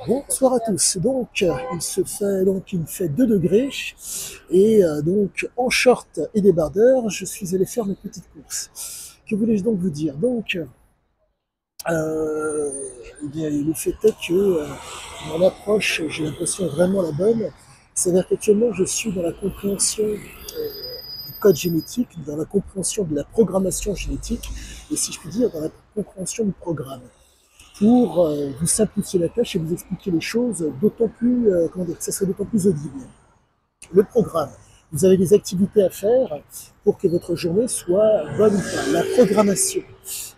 Bonsoir à tous. Donc, il fait 2 degrés et donc en short et débardeur, je suis allé faire mes petites courses. Que voulais-je donc vous dire? Donc, euh, eh bien, le fait est que mon approche, j'ai l'impression est vraiment la bonne. C'est-à-dire qu'actuellement, je suis dans la compréhension du code génétique, dans la compréhension de la programmation génétique, et si je puis dire, dans la compréhension du programme pour vous simplifier la tâche et vous expliquer les choses d'autant plus, comment dire, que ça serait d'autant plus audible. Le programme. Vous avez des activités à faire pour que votre journée soit bonne ou pas. La programmation,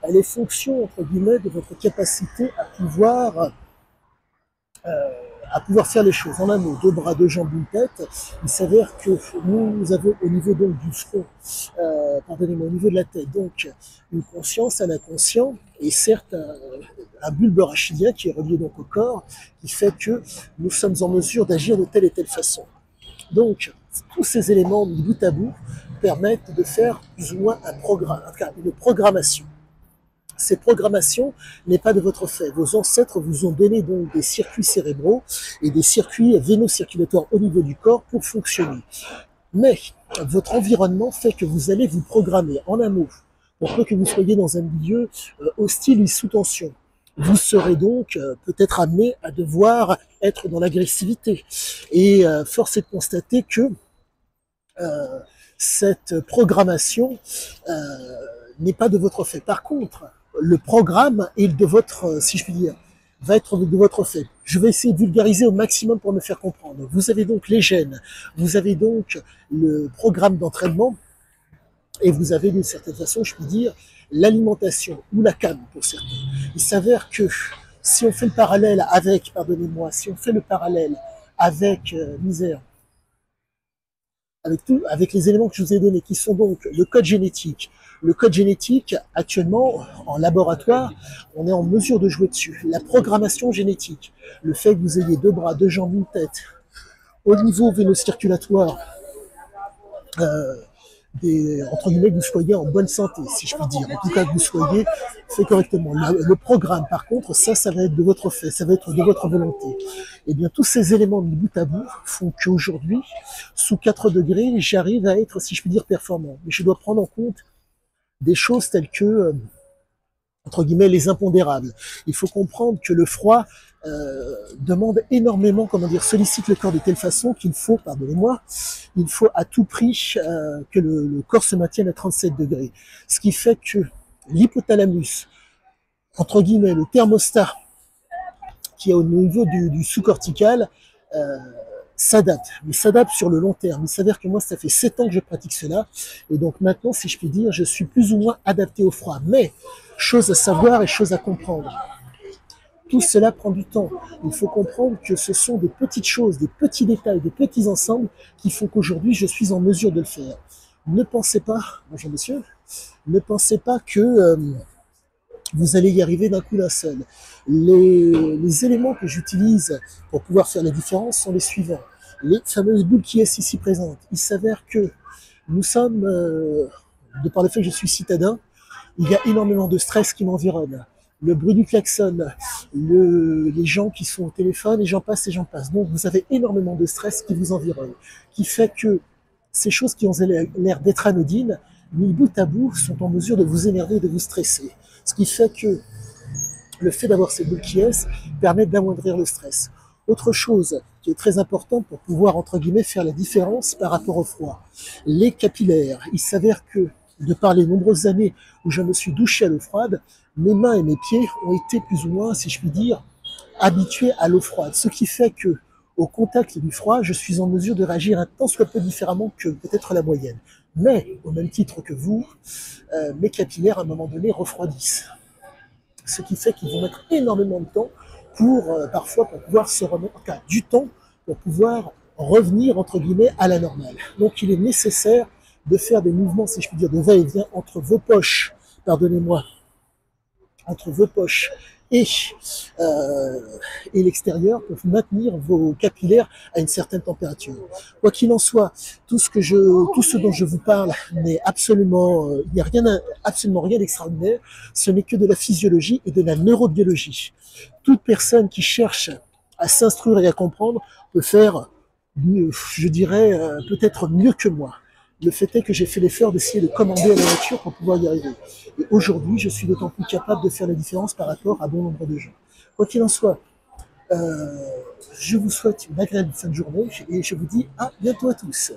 elle est fonction, entre guillemets, de votre capacité à pouvoir faire les choses. En un mot, 2 bras, 2 jambes, une tête. Il s'avère que nous avons au niveau donc du front, pardonnez-moi, au niveau de la tête, donc une conscience, un inconscient, et certes un bulbe rachidien qui est relié donc au corps, qui fait que nous sommes en mesure d'agir de telle et telle façon. Donc, tous ces éléments mis bout à bout permettent de faire plus ou moins un programme, en tout cas une programmation. Cette programmation n'est pas de votre fait. Vos ancêtres vous ont donné donc des circuits cérébraux et des circuits véno-circulatoires au niveau du corps pour fonctionner. Mais votre environnement fait que vous allez vous programmer. En un mot, pour peu que vous soyez dans un milieu hostile et sous tension, vous serez donc peut-être amené à devoir être dans l'agressivité. Et force est de constater que euh, cette programmation n'est pas de votre fait. Par contre, le programme est de votre, si je puis dire, va être de votre fait. Je vais essayer de vulgariser au maximum pour me faire comprendre. Vous avez donc les gènes, vous avez donc le programme d'entraînement, et vous avez d'une certaine façon, je puis dire, l'alimentation, ou la canne pour certains. Il s'avère que si on fait le parallèle avec, pardonnez-moi, si on fait le parallèle avec misère, avec les éléments que je vous ai donnés, qui sont donc le code génétique. Le code génétique, actuellement, en laboratoire, on est en mesure de jouer dessus. La programmation génétique, le fait que vous ayez 2 bras, 2 jambes, une tête, au niveau vélo-circulatoire, entre guillemets, que vous soyez en bonne santé, si je puis dire. En tout cas, que vous soyez fait correctement. Le programme, par contre, ça va être de votre fait, ça va être de votre volonté. Et bien, tous ces éléments de bout à bout font qu'aujourd'hui, sous 4 degrés, j'arrive à être, si je puis dire, performant. Mais je dois prendre en compte des choses telles que, entre guillemets, les impondérables. Il faut comprendre que le froid demande énormément, comment dire, sollicite le corps de telle façon qu'il faut, pardonnez-moi, il faut à tout prix que le corps se maintienne à 37 degrés. Ce qui fait que l'hypothalamus, entre guillemets, le thermostat qui est au niveau du sous-cortical, euh, s'adapte, mais s'adapte sur le long terme. Il s'avère que moi, ça fait 7 ans que je pratique cela, et donc maintenant, si je puis dire, je suis plus ou moins adapté au froid. Mais, chose à savoir et chose à comprendre, tout cela prend du temps. Il faut comprendre que ce sont des petites choses, des petits détails, des petits ensembles qui font qu'aujourd'hui, je suis en mesure de le faire. Ne pensez pas, bonjour monsieur, ne pensez pas que vous allez y arriver d'un coup d'un seul. Les éléments que j'utilise pour pouvoir faire la différence sont les suivants. Les fameuses boules qui sont ici présentes. Il s'avère que nous sommes, de par le fait que je suis citadin, il y a énormément de stress qui m'environne. Le bruit du klaxon, les gens qui sont au téléphone, et j'en passe et j'en passe. Donc vous avez énormément de stress qui vous environne, qui fait que ces choses qui ont l'air d'être anodines, mis bout à bout, sont en mesure de vous énerver et de vous stresser. Ce qui fait que le fait d'avoir ces boules qui permet d'amoindrir le stress. Autre chose qui est très importante pour pouvoir, entre guillemets, faire la différence par rapport au froid. Les capillaires. Il s'avère que, de par les nombreuses années où je me suis douché à l'eau froide, mes mains et mes pieds ont été plus ou moins, si je puis dire, habitués à l'eau froide. Ce qui fait que, au contact du froid, je suis en mesure de réagir un tant soit peu différemment que peut-être la moyenne. Mais, au même titre que vous, mes capillaires, à un moment donné, refroidissent. Ce qui fait qu'ils vont mettre énormément de temps pour, parfois, pour pouvoir se remettre, en tout cas, du temps pour pouvoir revenir, entre guillemets, à la normale. Donc, il est nécessaire de faire des mouvements, si je puis dire, de va-et-vient entre vos poches, pardonnez-moi, entre vos poches et, euh, et l'extérieur peuvent maintenir vos capillaires à une certaine température. Quoi qu'il en soit, tout ce dont je vous parle n'est absolument, il n'y a absolument rien d'extraordinaire. Ce n'est que de la physiologie et de la neurobiologie. Toute personne qui cherche à s'instruire et à comprendre peut faire mieux, je dirais, peut-être mieux que moi. Le fait est que j'ai fait l'effort d'essayer de commander à la nature pour pouvoir y arriver. Et aujourd'hui, je suis d'autant plus capable de faire la différence par rapport à bon nombre de gens. Quoi qu'il en soit, je vous souhaite une agréable fin de journée et je vous dis à bientôt à tous.